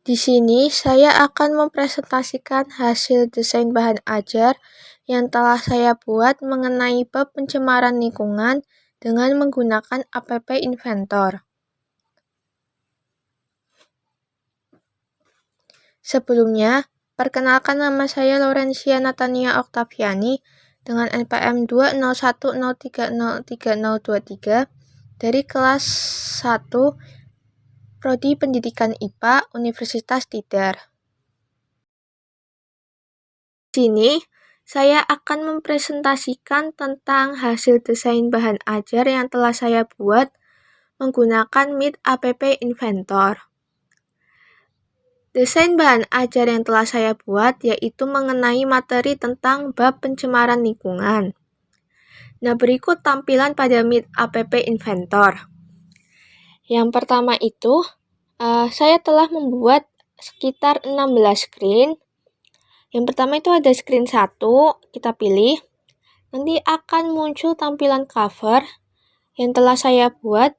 Di sini saya akan mempresentasikan hasil desain bahan ajar yang telah saya buat mengenai bab pencemaran lingkungan dengan menggunakan app Inventor. Sebelumnya, perkenalkan nama saya Laurencia Natania Oktaviani dengan NPM 201030323 dari kelas 1 Prodi Pendidikan IPA Universitas Tidar. Di sini, saya akan mempresentasikan tentang hasil desain bahan ajar yang telah saya buat menggunakan Meet App Inventor. Desain bahan ajar yang telah saya buat yaitu mengenai materi tentang bab pencemaran lingkungan. Nah, berikut tampilan pada Meet App Inventor. Yang pertama itu, saya telah membuat sekitar 16 screen. Yang pertama itu ada screen 1, kita pilih. Nanti akan muncul tampilan cover yang telah saya buat.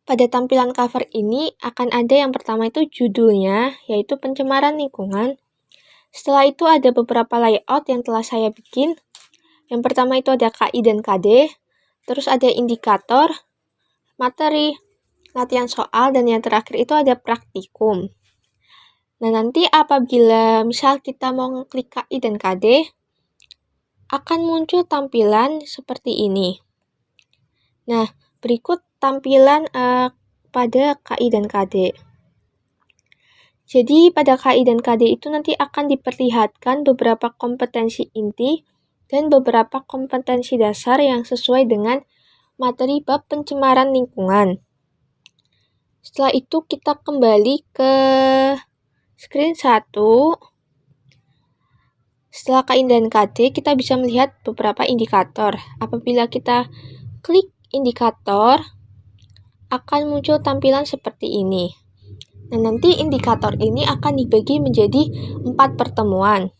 Pada tampilan cover ini akan ada yang pertama itu judulnya, yaitu pencemaran lingkungan. Setelah itu ada beberapa layout yang telah saya bikin. Yang pertama itu ada KI dan KD, terus ada indikator, materi, latihan soal, dan yang terakhir itu ada praktikum. Nah, nanti apabila misal kita mau ngeklik KI dan KD, akan muncul tampilan seperti ini. Nah, berikut tampilan pada KI dan KD. Jadi, pada KI dan KD itu nanti akan diperlihatkan beberapa kompetensi inti dan beberapa kompetensi dasar yang sesuai dengan materi bab pencemaran lingkungan. Setelah itu, kita kembali ke screen 1. Setelah KI dan KD, kita bisa melihat beberapa indikator. Apabila kita klik indikator, akan muncul tampilan seperti ini. Nah, nanti indikator ini akan dibagi menjadi 4 pertemuan.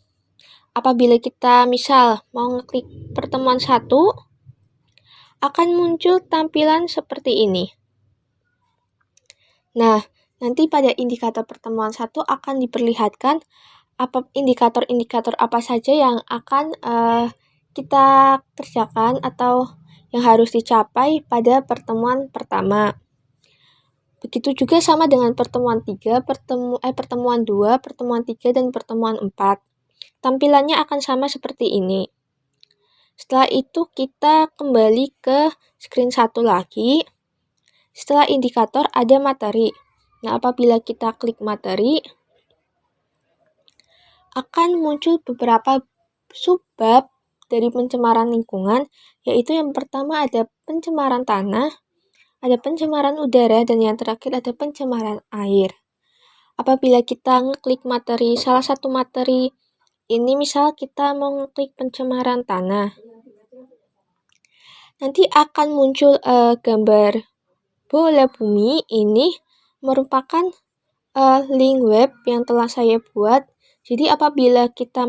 Apabila kita misal mau ngeklik pertemuan 1, akan muncul tampilan seperti ini. Nah, nanti pada indikator pertemuan 1 akan diperlihatkan indikator-indikator apa saja yang akan kita kerjakan atau yang harus dicapai pada pertemuan pertama. Begitu juga sama dengan pertemuan 3, pertemuan 2, pertemuan 3, dan pertemuan 4. Tampilannya akan sama seperti ini. Setelah itu kita kembali ke screen 1 lagi. Setelah indikator ada materi. Nah, apabila kita klik materi, akan muncul beberapa subbab dari pencemaran lingkungan, yaitu yang pertama ada pencemaran tanah, ada pencemaran udara, dan yang terakhir ada pencemaran air. Apabila kita ngeklik materi, salah satu materi ini misal kita mau ngeklik pencemaran tanah, nanti akan muncul gambar bola bumi. Ini merupakan link web yang telah saya buat. Jadi apabila kita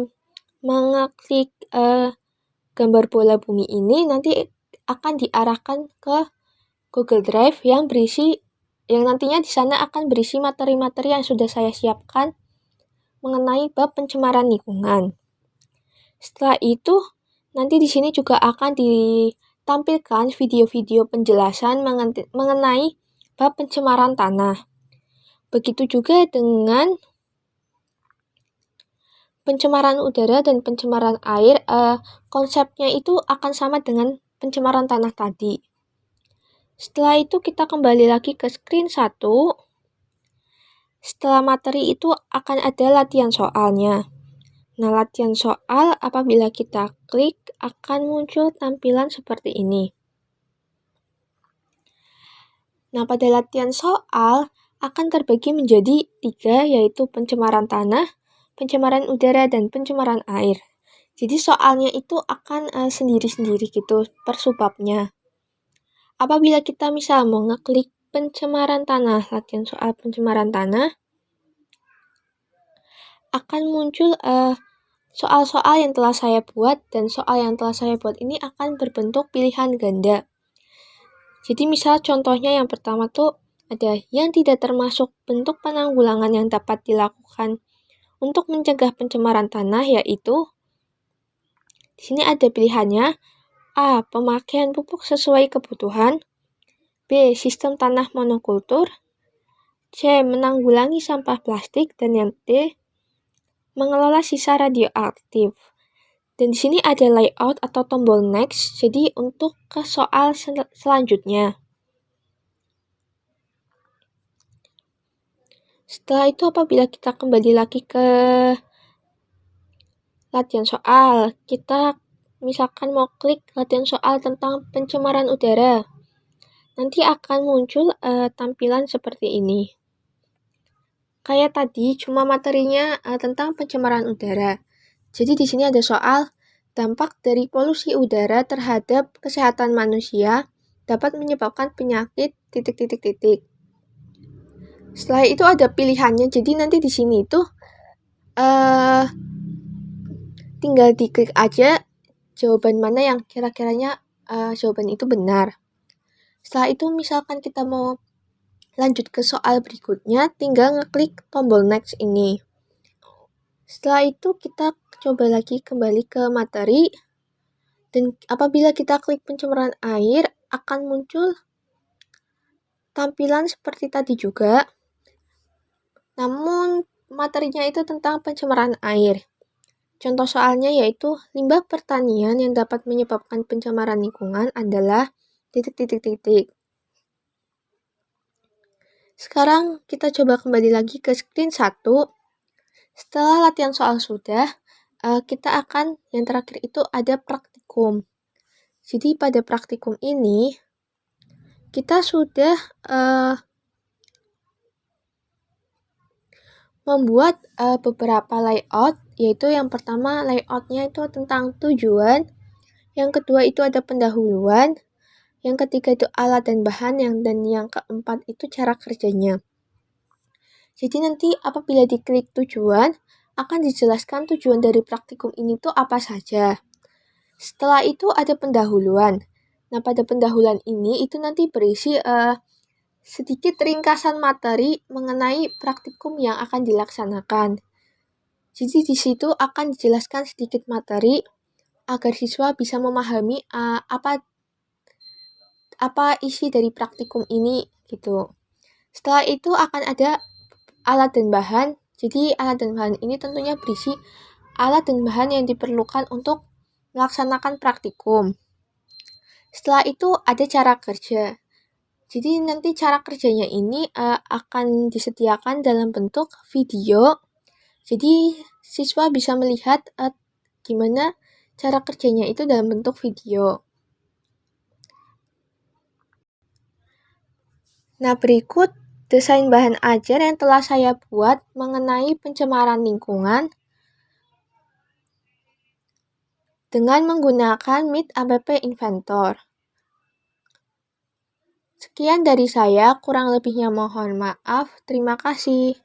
mengeklik gambar bola bumi ini, nanti akan diarahkan ke Google Drive yang nantinya di sana akan berisi materi-materi yang sudah saya siapkan mengenai bab pencemaran lingkungan. Setelah itu, nanti di sini juga akan ditampilkan video-video penjelasan mengenai bab pencemaran tanah. Begitu juga dengan pencemaran udara dan pencemaran air, konsepnya itu akan sama dengan pencemaran tanah tadi. Setelah itu kita kembali lagi ke screen 1. Setelah materi itu akan ada latihan soalnya. Nah, latihan soal apabila kita klik akan muncul tampilan seperti ini. Nah, pada latihan soal akan terbagi menjadi 3, yaitu pencemaran tanah, pencemaran udara, dan pencemaran air. Jadi soalnya itu akan sendiri-sendiri gitu per subbabnya. Apabila kita misal mau ngeklik pencemaran tanah, latihan soal pencemaran tanah, akan muncul soal-soal yang telah saya buat, dan soal yang telah saya buat ini akan berbentuk pilihan ganda. Jadi misal contohnya yang pertama tuh ada yang tidak termasuk bentuk penanggulangan yang dapat dilakukan untuk mencegah pencemaran tanah, yaitu di sini ada pilihannya: A. Pemakaian pupuk sesuai kebutuhan, B. Sistem tanah monokultur, C. Menanggulangi sampah plastik, dan yang D. Mengelola sisa radioaktif. Dan di sini ada layout atau tombol next. Jadi untuk ke soal selanjutnya. Setelah itu apabila kita kembali lagi ke latihan soal, kita misalkan mau klik latihan soal tentang pencemaran udara. Nanti akan muncul tampilan seperti ini. Kayak tadi, cuma materinya tentang pencemaran udara. Jadi di sini ada soal dampak dari polusi udara terhadap kesehatan manusia dapat menyebabkan penyakit titik. Setelah itu ada pilihannya. Jadi nanti di sini itu tinggal diklik aja jawaban mana yang kira-kiranya jawaban itu benar. Setelah itu misalkan kita mau lanjut ke soal berikutnya, tinggal ngeklik tombol next ini. Setelah itu kita coba lagi kembali ke materi, dan apabila kita klik pencemaran air akan muncul tampilan seperti tadi juga, namun materinya itu tentang pencemaran air. Contoh soalnya yaitu limbah pertanian yang dapat menyebabkan pencemaran lingkungan adalah titik. Sekarang kita coba kembali lagi ke screen 1. Setelah latihan soal sudah, kita akan yang terakhir itu ada praktikum. Jadi pada praktikum ini kita sudah membuat beberapa layout, yaitu yang pertama layoutnya itu tentang tujuan, yang kedua itu ada pendahuluan, yang ketiga itu alat dan bahan, dan yang keempat itu cara kerjanya. Jadi nanti apabila diklik tujuan, akan dijelaskan tujuan dari praktikum ini tuh apa saja. Setelah itu ada pendahuluan. Nah, pada pendahuluan ini itu nanti berisi sedikit ringkasan materi mengenai praktikum yang akan dilaksanakan. Jadi di situ akan dijelaskan sedikit materi agar siswa bisa memahami apa isi dari praktikum ini gitu. Setelah itu akan ada alat dan bahan. Jadi alat dan bahan ini tentunya berisi alat dan bahan yang diperlukan untuk melaksanakan praktikum. Setelah itu ada cara kerja. Jadi nanti cara kerjanya ini akan disediakan dalam bentuk video. Jadi siswa bisa melihat gimana cara kerjanya itu dalam bentuk video. Nah, berikut desain bahan ajar yang telah saya buat mengenai pencemaran lingkungan dengan menggunakan Meet App Inventor. Sekian dari saya, kurang lebihnya mohon maaf. Terima kasih.